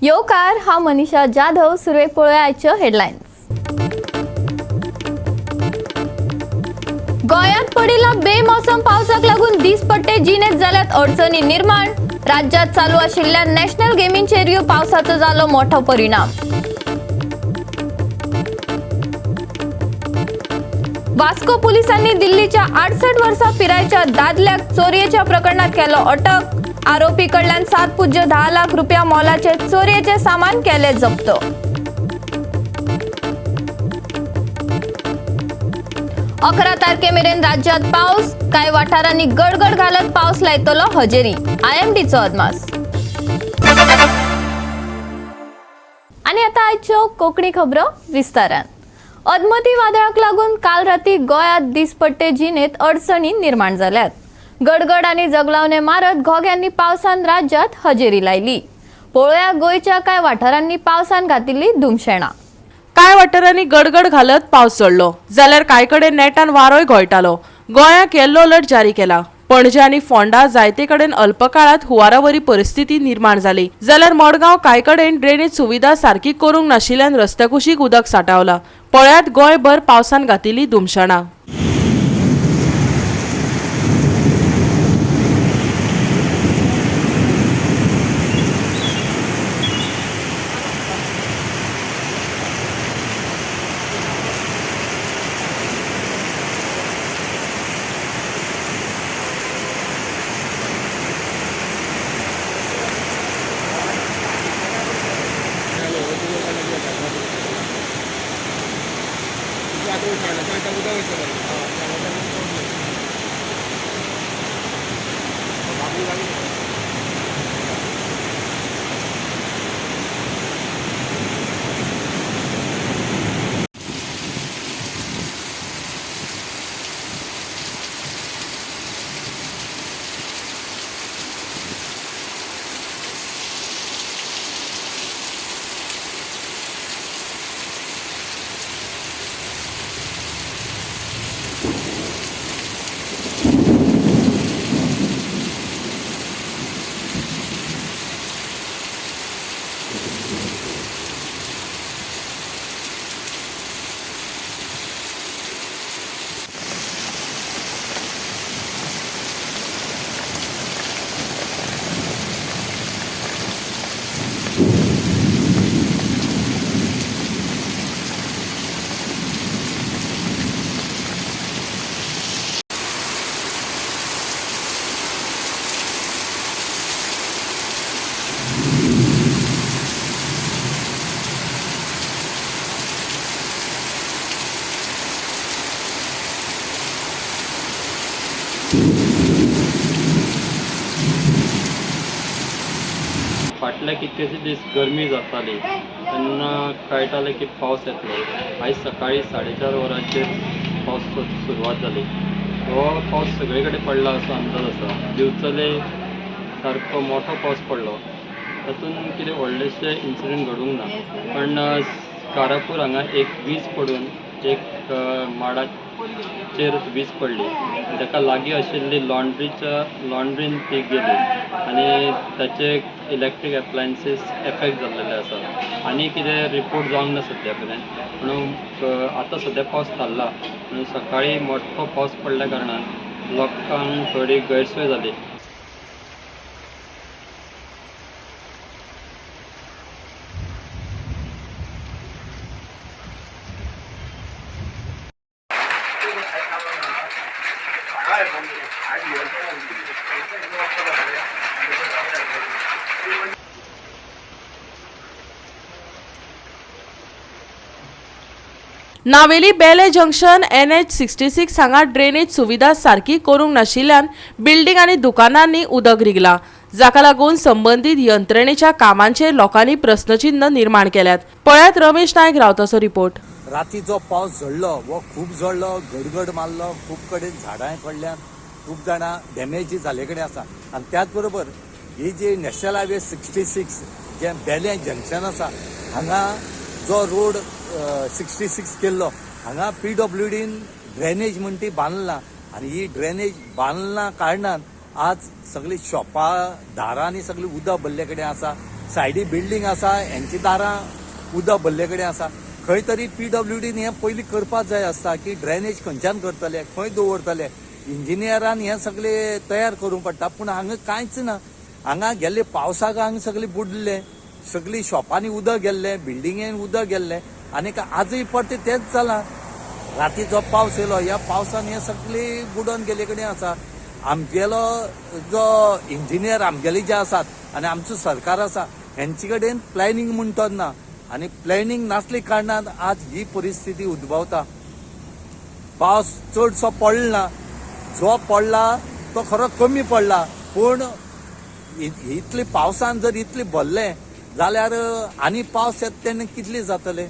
योकार हा मनीषा जाधव सुरवे पळोवया आयच्यो हेडलायन्स। गोंयांत पडिल्ल्या बेमोसम पावसाक लागून दिसपट्टे जिनेत जाल्यात अडचणी निर्माण। राज्यात चालू आशिल्ल्या नॅशनल गेमींचेर पावसाचो जालो मोठो परिणाम। वास्को पुलिसांनी दिल्लीच्या 68 वर्सां पिरायेच्या दादल्याक चोरयेच्या प्रकरणात केलो अटक। आरोपी कडल्यान 7.10 लाख रुपया मोलाचे चोरयेचे सामान केले जप्त। 11 तारखेमेरेन राज्यात पावस, कांय वाठारांनी गडगड घालत पावस लायतलो हजेरी। IMDचो अदमास। आनी आता आयच्यो कोंकणी खबरो विस्तारान। अदमती वादळाक लागून काल राती गोंयांत दिसपट्टे जिनेत अडचणी निर्माण जाल्यात। गडगड आनी जगलावणे मारत घोग्यांनी पावसान राज्यात हजेरी लायली। पळोवया गोंयच्या कांय वाठारांनी पावसान घातिल्ली धुमशेणां। कांय वाठारांनी गडगड घालत पावस चडलो, जाल्यार कांय कडेन नेटान वारोय घोळटालो। गोंयाक येल्लो अलर्ट जारी केला। पणजे आनी फोंडा जायते कडेन अल्पकाळात हुंवारावरी परिस्थिती निर्माण जाली, जाल्यार मडगांव कांय कडेन ड्रेनेज सुविधा सारकी करूंक नाशिल्ल्यान रस्त्या कुशीक उदक सांठावला। पळयात गोंयभर पावसान घातिल्ली धुमशेणां। फाटल्या कितकेशे दीस गरमी जाताली तेन्ना कळटालें की पावस येतलो। आयज सकाळी 4:30 वरांचेर पावस सुरवात जाली। हो पावस सगळे कडेन पडला असो अंदाज आसा। दिवचले सारको मोठो पावस पडलो। तातूंत कितें व्हडलेशे इन्सिडंट घडूंक ना, पण कारापूर हांगा एक वीज पडून एक माडाचेर वीज पडली। ताका लागीं आशिल्ली लॉन्ड्रीन ती गेली आनी ताचे इलेक्ट्रीक एप्लायन्सीस एफेक्ट जाल्लेले आसा। आनी कितें रिपोर्ट जावंक ना सद्या पर्यंत, म्हणून आतां सद्या पावस थारला। म्हणून सकाळी मोठो पावस पडल्या कारणान लोकांक थोडी गैरसोय जाली। नावेली बेले जंक्शन NH66 हांगा ड्रेनेज सुविधा सारकी करूंक नाशिल्ल्यान बिल्डिंग आनी दुकानांनी उदक रिगला, जाका लागून संबंधीत यंत्रणेच्या कामांचेर लोकांनी प्रस्नचिन्ह निर्माण केल्यात। पळयात रमेश नायक रावताचो रिपोर्ट। रातीचो पावस झडलो वो खूब झडलो, गडगड मारलो, खूब कडेन झाडांय पडल्यात, खूब जाणां डॅमेज जाले कडेन आसा। आनी त्याच बरोबर ही जी नॅशनल हायवे 66 जे बेले जंक्शन आसा हांगा जो रोड 66 केल्लो हांगा PWDन ड्रेनेज म्हण ती बांदला आनी ही ड्रेनेज बांदला कारणान आज सगळी शॉपां दारांनी सगळी उदक भरले कडेन आसा। सायडी बिल्डींग आसा हेंची दारां उदक भरले कडेन आसा खंय तरी PWDन हें पयलीं करपाक जाय आसता की ड्रेनेज खंयच्यान करतले खंय दवरतले इंजिनियरान हें सगळें तयार करूंक पडटा पूण हांगा कांयच ना हांगा गेल्ले पावसाक हांगा सगळें बुडले सगळीं शॉपांनी उदक गेल्लें बिल्डिंगेन उदक गेल्लें आनीक आजूय परते तेंच जालां रातीचो पावस येयलो ह्या पावसान हें सगळें बुडोवन गेले कडेन आसा आमगेलो जो इंजिनियर आमगेले जे आसात आनी आमचो सरकार आसा हेंचे कडेन प्लॅनिंग म्हूण तो ना आनी प्लॅनिंग नासले कारणान आज ही परिस्थिती उद्भवता पावस चडसो पडला जो पडला तो खरो कमी पडला पूण इतले पावसान जर इतले भरले जाल्यार आनी पावस येता तेन्ना कितले जातले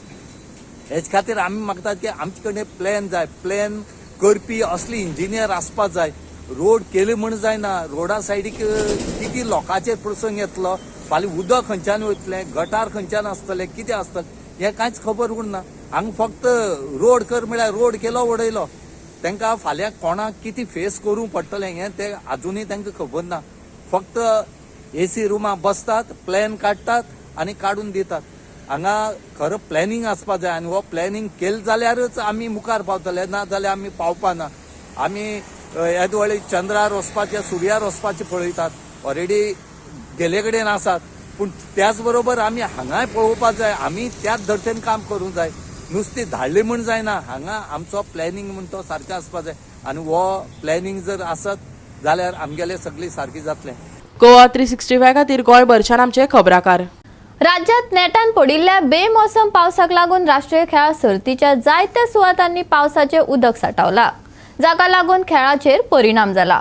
हेच खातीर आमी मागतात की आमचे कडेन प्लॅन जाय प्लॅन करपी असली इंजिनियर आसपाक जाय रोड केले म्हण जायना रोडा सायडीक किती लोकांचेर प्रसंग येतलो फाल्यां उदक खंयच्यान वयतलें गटार खंयच्यान आसतलें कितें आसतलें हें कांयच खबर उरना हांगा फक्त रोड कर म्हळ्यार रोड केलो उडयलो तांकां फाल्यां कोणाक कितें फेस करूंक पडटलें हें ते आजुनूय तांकां खबर ना फक्त AC रुमां बसतात प्लॅन काडटात आनी काडून दितात हांगा खरो प्लॅनिंग आसपाक जाय आनी हो प्लॅनिंग केलें जाल्यारच आमी मुखार पावतले ना जाल्यार आमी पावपाना आमी येद वेळी चंद्रार वचपाचें सुर्यार वचपाचें पळयतात ऑलरेडी गेले कडेन आसात पूण त्याच बरोबर आमी हांगाय पळोवपाक जाय आमी त्याच धर्तेन काम करूंक जाय नुस्तें धाडलें म्हण जायना हांगा आमचो प्लॅनिंग म्हण तो सारको आसपाक जाय आनी हो प्लॅनिंग जर आसत जाल्यार आमगेलें सगळें सारकें जातलें गोवा 365 खातीर गोंयभरच्यान आमचे खबराकार राज्यात नेटान पडिल्ल्या बेमोसम पावसाक लागून राष्ट्रीय खेळा सर्तीच्या जायत्या सुवातांनी पावसाचे उदक साठवला जाका लागून खेळाचेर परिणाम जाला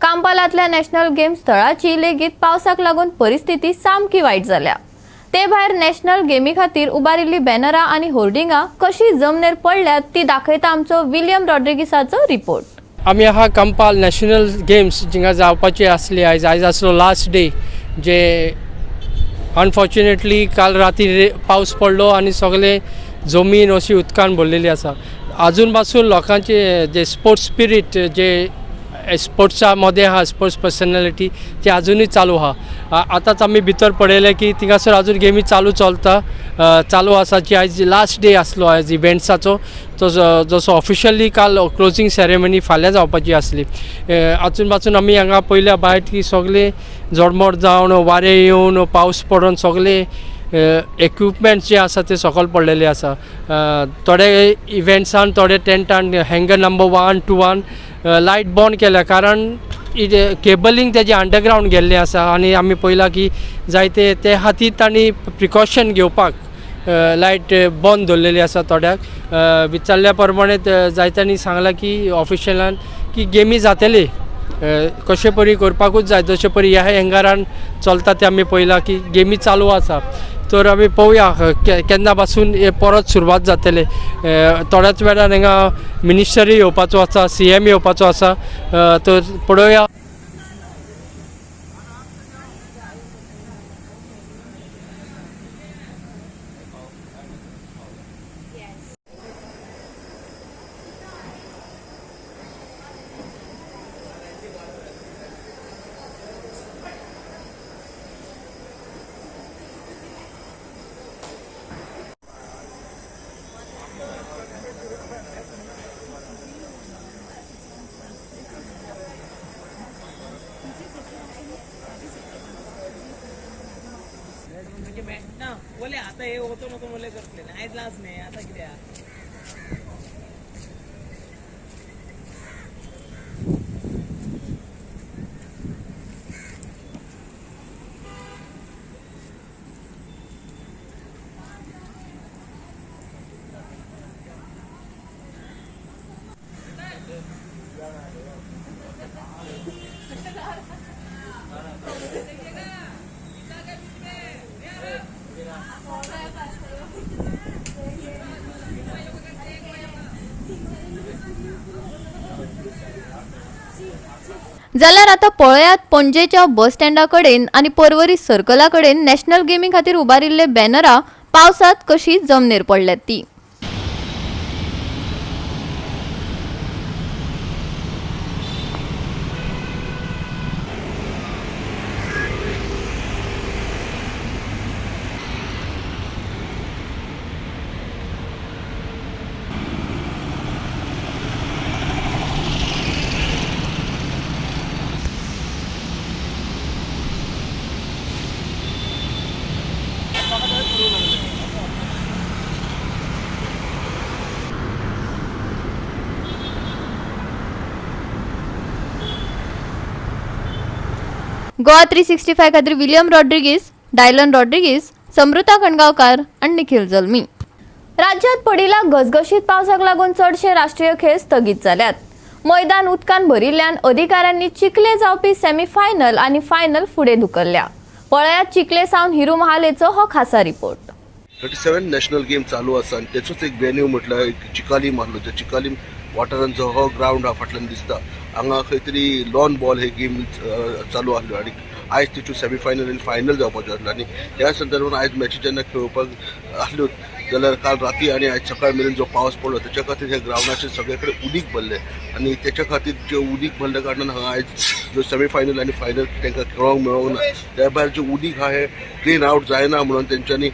कांपालातल्या नॅशनल गेम्स स्थळाची लेगीत पावसाक लागून परिस्थिती सामकी वायट जाल्या ते भायर नॅशनल गेमी खातीर उबारिल्ली बॅनरां आनी होर्डिंगां कशी जमनेर पडल्यात ती दाखयता आमचो विलियम रॉड्रिगीसाचो रिपोर्ट आमी आहा कांपाल नॅशनल गेम्स जिंगा जावपाची आसली आयज आसलो लास्ट डे जे अनफॉर्च्युनेटली काल राती पावस पडलो आनी सगळे जमीन अशी उदकान भरलेली आसा अजून पासून लोकांचे जे स्पोर्ट्स स्पिरीट जे स्पोर्ट्सा मध्ये आहा स्पोर्ट्स पर्सनॅलिटी ते अजूनही चालू आहा आतांच आमी भितर पळयलें की थिंगासर अजून गेमी चालू आसा जी आयज लास्ट डे आसलो आयज इव्हेंट्साचो तो जसो ऑफिशियली काल क्लोजिंग सेरेमनी फाल्यां जावपाची आसली अजून पासून आमी हांगा पयल्या भायर की सगळे जोडमोड जावन वारें येवन पावस पडून सगळे इक्विपमेंट्स जे आसा ते सकयल पडलेले आसा थोडे इव्हेंट्सान थोडे टेंटान हँगर नंबर 1 to 1 लायट बंद केल्या कारण केबलिंग तेजे अंडरग्रावंड गेल्लें आसा आनी आमी पळयलां की जायते ते खातीर तांणी प्रिकॉशन घेवपाक लायट बंद दवरलेली आसा थोड्याक विचारल्या प्रमाणे जायत्यांनी सांगलां की ऑफिशियलान की गेमी जातले कशे परी करपाकूच जाय जशे परी ह्या हँगरान चलता ते आमी पळयलां की गेमी चालू आसा तर आमी पळोवया केन्ना पासून परत सुरवात जातले थोड्याच वेळार हांगा मिनिस्टरी येवपाचो आसा CM येवपाचो आसा तर पळोवया बोले आता हे होतो नको बोले करतले नाहीच लाच नाही आता किती जाल्यार आता पळयात पणजेच्या बस स्टँडा कडेन आनी पर्वरी सर्कला कडेन नॅशनल गेमी खातीर उबारिल्ले बॅनरां पावसात कशी जमनेर पडल्यात ती गोवा 365 खातीर विलियम रॉड्रिगीस, डायलन रॉड्रिगीस, समृता खणगांवकार आनी निखिल जल्मी. राज्यांत पडिल्ल्या घसघशीत पावसाक लागून चडशे राष्ट्रीय खेळ स्थगीत जाल्यात. मैदान उदकान भरिल्ल्यान अधिकाऱ्यांनी चिखले जावपी सेमीफायनल आनी फायनल फुडें धुकल्ल्या. पळयात चिखले सावन हिरू महालेचो हो खासा रिपोर्ट. 37 नॅशनल गेम चालू आसा आनी तेचोच एक वेन्यू म्हटल्यार एक चिकालीम आहलो. त्या चिकालीम वॉटरांचो हो ग्रावंड हा फाटल्यान दिसता. हांगा खंय तरी लॉन बॉल हे गेम चालू आहल्यो आनी आयज तेच्यो सेमीफायनल आनी फायनल जावपाच्यो आसल्यो आनी ह्या संदर्भात आयज मॅची जेन्ना खेळोवपाक आसल्यो जाल्यार काल राती आनी आयज सकाळ मेरेन जो पावस पडलो त्याच्या खातीर ह्या ग्रावंडाचेर सगळे कडेन उदीक भरलें आनी त्याच्या खातीर जे उदीक भरल्या कारणान हांगा आयज जो सेमीफायनल आनी फायनल तांकां खेळोंक मेळोंक ना. त्या भायर जे उदीक हा हे क्लीन आउट जायना म्हणून तेंच्यांनी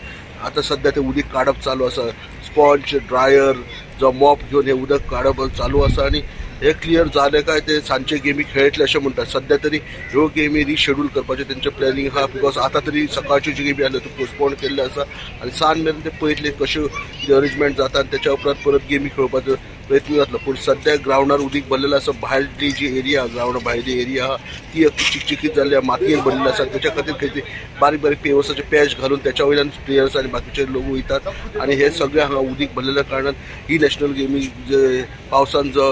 आता सध्या ते उदीक काडप चालू आसा. स्पॉन्ज ड्रायर जो मॉप घेवन हे उदक काडप चालू आसा आनी हे क्लियर जाले काय ते सांजचे गेमी खेळटले अशें म्हणटात. सध्या तरी ह्यो गेमी रिशेड्यूल करपाचें तेंचें प्लॅनिंग आहा बिकॉज आतां तरी सकाळच्यो ज्यो गेमी आसल्यो त्यो पोस्टपोन केल्ले आसा आनी सांज मेरेन ते पळयतले कश्यो कितें अरेंजमेंट जाता आनी त्याच्या उपरांत परत गेमी खेळपाचो प्रयत्न जातलो. पूण सध्या ग्रावंडार उदीक भरलेलें आसा. भायली जी एरिया ग्रावंडा भायली एरिया आहा ती चिकचिकीत जाल्ली मातयेन भरलेली आसा. त्याच्या खातीर खंय तरी बारीक बारीक पेवर्साचे पॅच घालून त्याच्या वयल्यान प्लेयर्स आनी बाकीचे लोक वयतात आनी हे सगळे हांगा उदीक भरलेल्या कारणान ही नॅशनल गेमी जे पावसान जो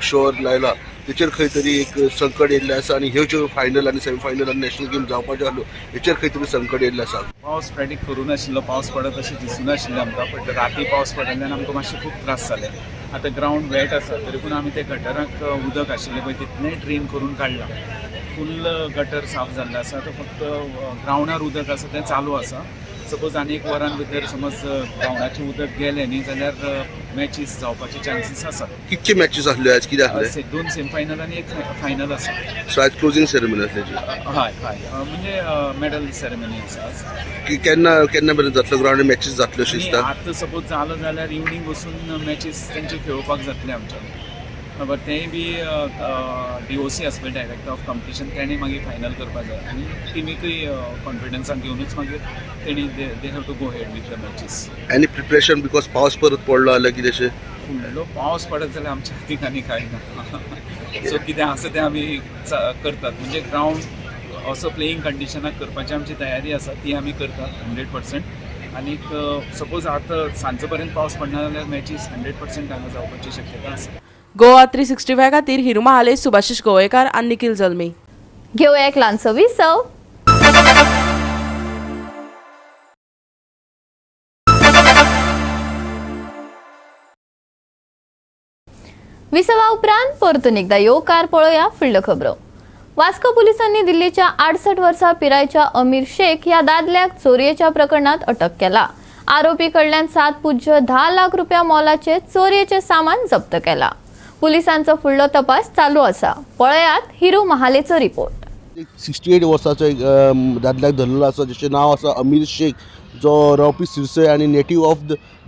शोर लायला तेचेर खंय तरी एक संकट येयल्लें आसा आनी ह्यो ज्यो फायनल आनी सेमीफायनल आनी नॅशनल गेम जावपाच्यो आसल्यो हेचेर खंय तरी संकट येयल्लें आसा. पावस प्रेडिक्ट करूं नाशिल्लो. पावस पडत अशें दिसूं नाशिल्लें आमकां. बट राती पावस पडल्यान आमकां मातशे खूब त्रास जाले. आतां ग्रावंड वेट आसा तरी पूण आमी ते गटराक उदक आशिल्लें पळय तितलेंय ड्रेन करून काडलां. फूल गटर साफ जाल्लो आसा. तो फक्त ग्रावंडार उदक आसा तें चालू आसा. सपोज आनी एक वरान भितर समज ग्रावंडाचें उदक गेलें न्ही जाल्यार मॅचीस जावपाचे चान्सीस आसात. कितचे मॅचीस आसल्यो आयज कितें आसलें? 2 सेमीफायनल आनी एक फायनल आसा. सो आयज क्लोजिंग सेरेमनी आसली हय हय म्हणजे मेडल सेरेमनी आसा. केन्ना मेरेन जातलो ग्रावंड मॅचीस जातल्यो अशें दिसता? आतां सपोज जालो जाल्यार इवनिंग वचून मॅचीस तेंचे खेळोवपाक जातले आमच्या. बट तेंय बी DOC आसले डायरेक्टर ऑफ कॉम्पिटिशन तेणी मागीर फायनल करपाक जाय आनी टिमीकूय कॉन्फिडन्सान घेवनूच मागीर तेणी they have to go ahead with the matches. Any preparation because पावस परत पडलो जाल्यार कितें अशें? फुडलो पावस पडत जाल्यार आमच्या हातीक आनी कांय ना. सो कितें आसा तें आमी करतात. म्हणजे ग्रावंड असो प्लेईंग कंडिशनाक करपाची आमची तयारी आसा ती आमी करतात 100%. आनीक सपोज आतां सांजचो पर्यंत पावस पडना जाल्यार मॅचीस 100% हांगा जावपाची शक्यता आसा. गोवा 365 खातीर हिरू महाले, सुभाशीश गोवेकार आनी निखिल जल्मी. घेवया एक ल्हानसो विसव. विसवा उपरांत परतून एकदा येवकार पळोवया फुडल्यो खबरो. वास्को पुलिसांनी दिल्लीच्या 68 वर्सां पिरायेच्या अमीर शेख ह्या दादल्याक चोरयेच्या प्रकरणात अटक केला. आरोपी कडल्यान 7.10 लाख रुपया मोलाचे चोरयेचे सामान जप्त केला. पुलिसांचो फुडलो तपास चालू आसा. पळयात हिरू महालेचो रिपोर्ट. 68 वर्साचो एक दादल्याक धरलेलो आसा जेचें नांव आसा अमीर शेख जो रावपी सिरसय आनी नेटीव ऑफ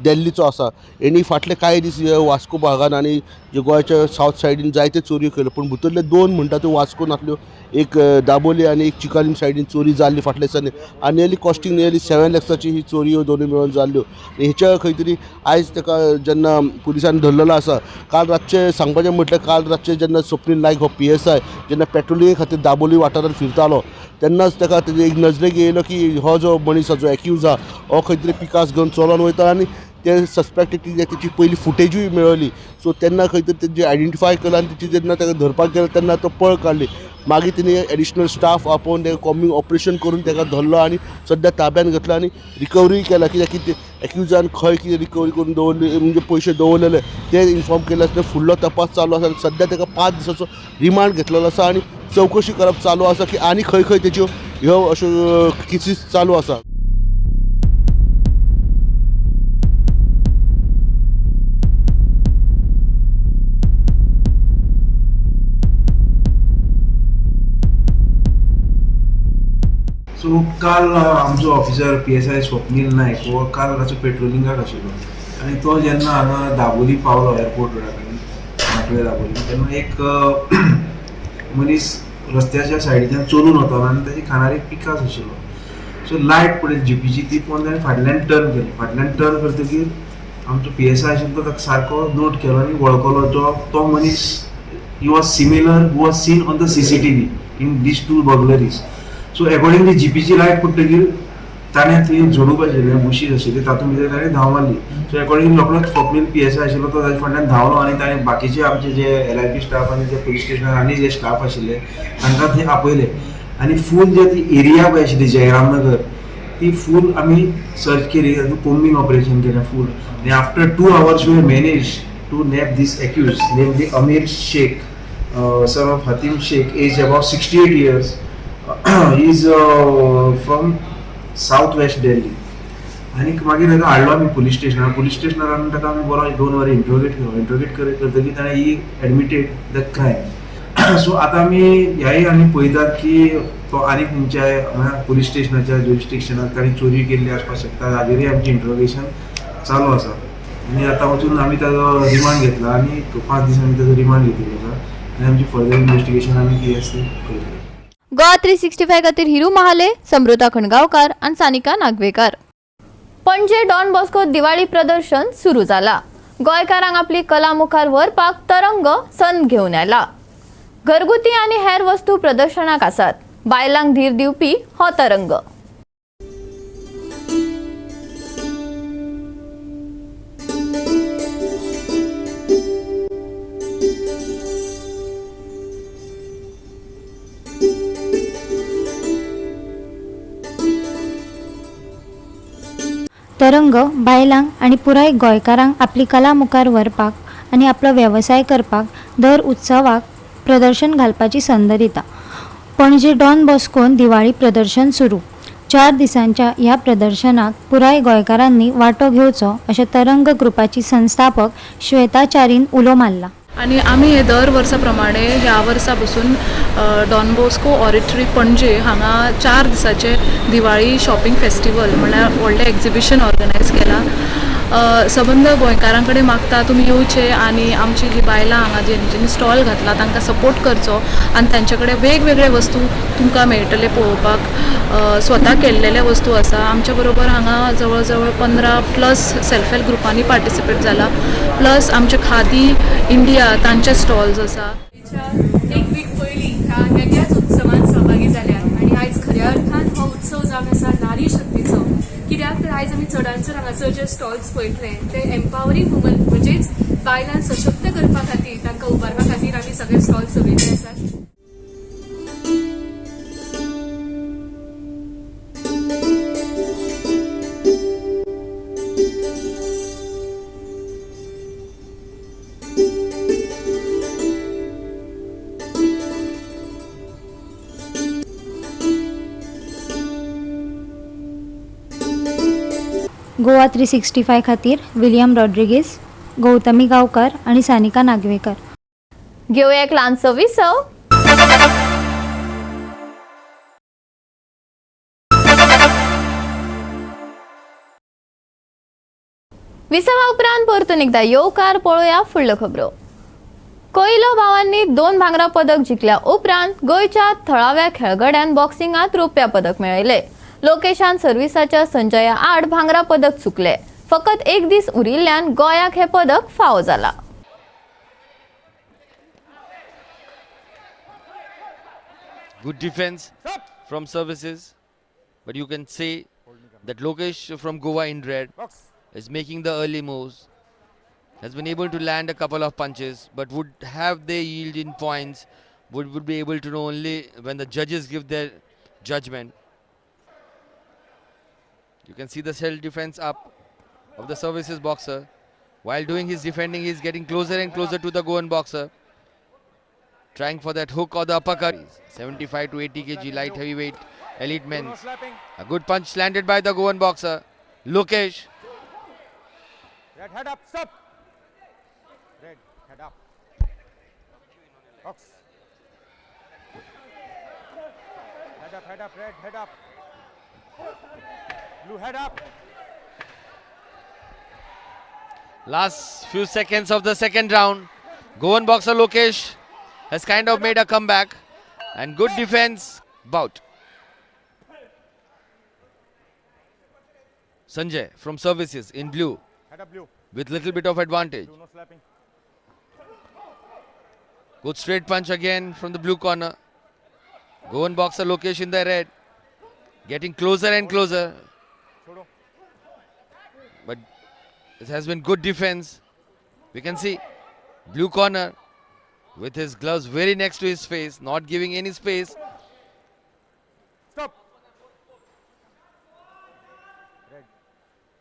दिल्लीचो आसा. हेणी फाटले कांय दीस वास्को भागान आनी जे गोंयच्या सावथ सायडीन जायते चोरयो केल्यो पूण भितरले 2 म्हणटा त्यो वास्को नासल्यो. एक दाबोली आनी एक चिकालीम सायडीन चोरी जाल्ली फाटल्या दिसांनी आनी नियरली कॉस्टिंग नियरली 7 लॅक्साची ही चोरयो दोनूय मेळून जाल्ल्यो. हेच्या खंय तरी आयज ताका जेन्ना पुलिसांनी धरलेलो आसा काल रातचे सांगपाचें म्हटल्यार काल रातचे जेन्ना स्वप्नील नायक हो PSI जेन्ना पेट्रोलिंगे खातीर दाबोली वाठारांत फिरतालो तेन्नाच ताका तेजे एक नजरेक येयलो की हो जो मनीस जो एक्यूज आहा हो खंय तरी पिकास घेवन चलोन वयता आनी ते सस्पेक्टेड तेची पयली फुटेजूय मेळ्ळी. सो तेन्ना खंय तरी तेजें आयडेंटिफाय केलें आनी तेची जेन्ना ताका धरपाक गेलो तेन्ना तो पळ काडली. मागीर तिने एडिशनल स्टाफ आपोवन तेका कॉम्बिंग ऑपरेशन करून ताका धरलो आनी सद्या ताब्यान घेतलो आनी रिकवरी केला. कित्याक की एक्युजान खंय कितें रिकवरी करून दवरले म्हणजे पयशे दवरलेले ते इन्फॉर्म केले आसता. फुडलो तपास चालू आसा. सद्या ताका 5 दिसाचो रिमांड घेतलेलो आसा आनी चवकशी करप चालू आसा की आनी खंय खंय तेच्यो ह्यो अश्यो केसीस चालू आसा. सो काल आमचो ऑफिसर PSI स्वप्नील नायक हो काल रातचो पेट्रोलिंगाक आशिल्लो आनी तो जेन्ना हांगा दाबोली पावलो एअरपोर्ट रोडा कडेन माटवे दाबोली तेन्ना एक मनीस रस्त्याच्या सायडीच्यान चलून वतालो आनी ताची खाणार एक पिकास आशिल्लो. सो लायट पडली जीपीची ती पळोवन ताणें फाटल्यान टर्न केली. फाटल्यान टर्न करतकीर आमचो PSI आशिल्लो तो ताका सारको नोट केलो आनी वळखलो तो मनीस he was similar who was seen on the CCTV in these 2 burglaries. So according ती जीपीची लायट पडटकीर ताणें ती झोडूप आशिल्लें बुशीस आशिल्ली तातूंत भितर ताणें धांव मारली. सो अकॉर्डिंग रोखडोच स्वप्नील PSI आशिल्लो तो ताचे फाटल्यान धांवलो आनी ताणें बाकीचे आमचे जे LIP स्टाफ आनी जे पुलीस स्टेशनार आनी जे स्टाफ आशिल्ले तांकां थंय आपयले आनी फूल जे ती एरिया पळय आशिल्ली जयरामनगर ती फूल आमी सर्च केली, कोम्बिंग ऑपरेशन केलें फूल. आनी after 2 hours we manage to nab these accused namely Amir Shaikh, son of Hatim Sheikh, aged about 68 years. He is from southwest Delhi. आनी मागीर ताका हाडलो आमी पुलीस स्टेशनार ताका आमी बरो 2 वरां इंट्रोगेट करतकीर ताणें ही एडमिटेड द क्रायम. सो आतां आमी ह्याय आमी पळयतात की तो आनी खंयच्या पुलीस स्टेशनाच्या ज्युरिस्डिक्शनाक ताणें चोरी केल्ली आसपाक शकता, हाजेरूय आमचें इंट्रोगेशन चालू आसा. आनी आतां वचून आमी ताजो रिमांड घेतला आनी 5 दीस आमी ताजो रिमांड घेतिल्लो आसा आनी आमची फर्दर इन्व्हेस्टिगेशन आमी कितें आसा तें करतले. गोवा 365 खातीर हिरू महाले, समृता खणगांवकार आनी सानिका नागवेकर. पणजे डॉन बॉस्को दिवाळी प्रदर्शन सुरू जाला. गोंयकारांक आपली कला मुखार व्हरपाक तरंग संद घेवन आयला. घरगुती आनी हेर वस्तू प्रदर्शनाक आसात. बायलांक धीर दिवपी हो तरंग. तरंग बायलांक आनी पुराय गोंयकारांक आपली कला मुखार व्हरपाक आनी आपलो वेवसाय करपाक दर उत्सवाक प्रदर्शन घालपाची संद दिता. पणजे डॉन बॉस्कोन दिवाळी प्रदर्शन सुरू. 4 दिसांच्या ह्या प्रदर्शनाक पुराय गोंयकारांनी वांटो घेवचो अशें तरंग ग्रुपाची संस्थापक श्वेता च्यारीन उलो मारला. आणि आम्ही हे दर वर्सा प्रमाणे ह्या वर्सा बसून डॉन बॉस्को ऑडिटरी पणजे हांगा 4 दिसाचे दिवाळी शॉपिंग फेस्टिवल म्हळ्यार व्हडलें एक्झिबिशन ऑर्गनायज केलां. सबंद गोंयकारां कडेन मागता तुमी येवचे आनी आमची जी बायलां हांगा जेंच्यांनी स्टॉल घातला तांकां सपोर्ट करचो आनी तांचे कडेन वेगवेगळे वस्तू तुमकां मेळटले पळोवपाक. स्वता केल्लेले वस्तू आसा. आमच्या बरोबर हांगा जवळ जवळ 15+ सेल्फ हेल्प ग्रुपांनी पार्टिसिपेट जाला. प्लस आमचे खादी इंडिया तांचे स्टॉल्स आसा. एक वीक पयलीं ह्या वेगळ्याच उत्सवांत सहभागी जाल्यात आनी आयज खऱ्या अर्थान हो उत्सव जावन आसा नारी शक्तीचो. कित्याक तर आयज आमी चडांत चड हांगासर जे स्टॉल्स पळयतले ते एम्पावरींग वुमन म्हणजेच बायलांक सशक्त करपा खातीर तांकां उबारपा खातीर आमी सगळे स्टॉल्स चलयल्ले आसात. गोवा 365 खातीर विलियम रॉड्रिगीस, गौतमी गांवकर आनी सानिका नागवेकर. घेवया एक ल्हानसो विसव. विसवा उपरांत परतून एकदा येवकार पळोवया फुडल्यो खबरो. कोयलो भावांनी 2 भांगरा पदक जिखल्या उपरांत गोंयच्या थळाव्या खेळगड्यान बॉक्सिंगात रौप्य पदक मेळयले. लोकेशान सर्विसाच्या संजया आड भांगरा पदक चुकले. फकत 1 दीस उरिल्ल्यान गोंयाक हे पदक फावो जाला. Good defense from services, but you can say that Lokesh from Goa in red is making the early moves, has been able to land a couple of punches, but would have their yield in points, would be able to know only when the judges give their judgment. You can see the self-defense up of the services boxer. While doing his defending, he is getting closer and closer to the Goan boxer, trying for that hook or the uppercut. 75 to 80 kg light heavyweight elite men. A good punch landed by the Goan boxer, Lokesh. Red, head up, stop. Red, head up. Box. Head up, red, head up. Blue, head up. Last few seconds of the second round. Goan boxer Lokesh has kind of made a comeback and good defense bout. Sanjay from services in blue. Head up, blue. With little bit of advantage. Blue, no slapping. Good straight punch again from the blue corner. Goan boxer Lokesh in the red. getting closer and closer. But it has been good defense. We can see blue corner with his gloves very next to his face, not giving any space. Stop. Red.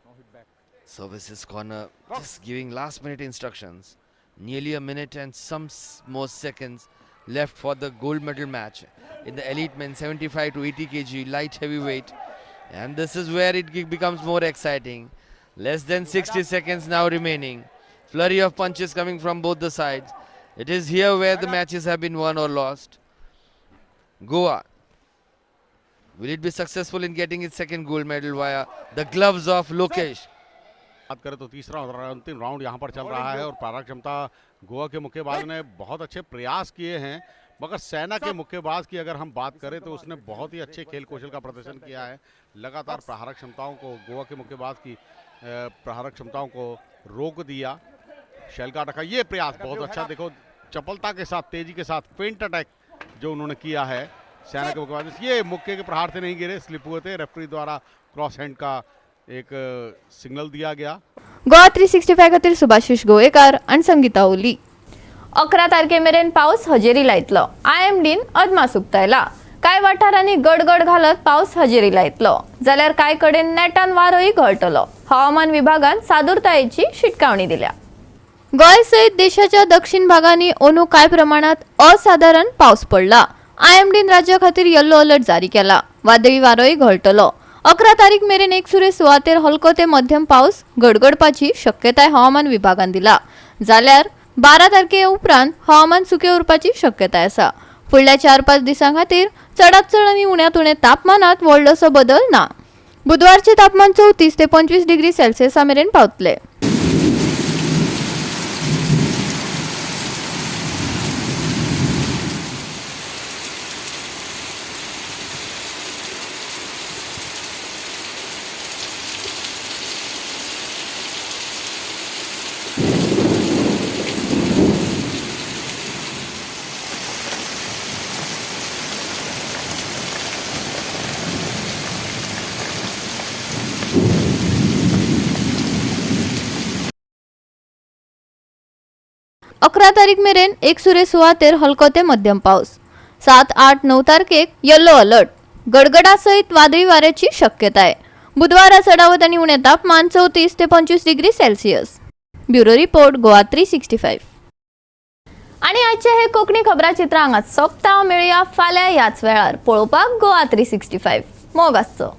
No hit back. Services corner just giving last minute instructions. Nearly a minute and some more seconds left for the gold medal match in the elite men 75 to 80 kg light heavyweight, and this is where it becomes more exciting. Less than 60 seconds now remaining. Flurry of punches coming from both the sides. It is here where the matches have been won or lost. Goa, will it be successful in getting its second gold medal via the gloves of Lokesh? बात करें तो तीसरा और अंतिम round यहाँ पर चल रहा है और प्रारंभ क्षमता गोवा के मुक्केबाज ने बहुत अच्छे प्रयास किए हैं, मगर सेना के मुक्केबाज की अगर हम बात करें तो उसने बहुत ही अच्छे खेल कौशल का प्रदर्शन किया है। लगातार प्रहारक क्षमताओं को गोवा के मुक्केबाज की प्रहारक क्षमताओं को रोक दिया। शेल का अटका ये प्रयास बहुत अच्छा, देखो चपलता के साथ तेजी के साथ फेंट अटैक जो उन्होंने किया है सेना के मुक्केबाज, ये मुक्के के प्रहार से नहीं गिरे, स्लिप हुए थे। रेफरी द्वारा क्रॉस हैंड का एक सिग्नल दिया गया। गोवा 365 खातीर सुभाशिश गोवेकार आणि संगीता ओली. 11 तारखेमेरेन पावस हजेरी लायतलो. IMDन अदमास उक्तायला. कांय वाठारांनी गडगड घालत पावस हजेरी लायतलो, जाल्यार कांय कडेन नेटान वारोय घोळटलो. हवामान विभागान सादुरतायेची शिटकावणी दिल्या. गोंय सयत देशाच्या दक्षिण भागांनी अंदू कांय प्रमाणात असाधारण पावस पडला. IMDन राज्या खातीर येल्लो अलर्ट जारी केला. वादळी वारोय घोळटलो. 11 तारीख मेरेन एकसुरे सुवातेर हलको ते मध्यम पावस गडगडपाची शक्यताय हवामान विभागान दिला, जाल्यार 12 तारखे उपरांत हवामान सुके उरपाची शक्यताय आसा. फुडल्या 4-5 दिसां खातीर चडांत चड आनी उण्यांत उणें तापमानात व्हडलोसो बदल ना. बुधवारचे तापमान 34 ते 25 डिग्री सेल्सियसा मेरेन पावतले. अकरा तारीख मेरेन एकसुरे सुवातेर हलको ते मध्यम पावस. 7, 8, 9 तारखेक येल्लो अलर्ट. गडगडा सहित वादळी वाऱ्याची शक्यताय. बुधवारा चढावत आणि उणे तापमान 34 ते 25 degree Celsius. Bureau report Goa 365. आणि आजचे हे कोकणी खबराचित्र हांगाच सोंपता. मेळुया फाल्यां ह्याच वेळार पळोवपाक गोवा 365. मोग आसचो.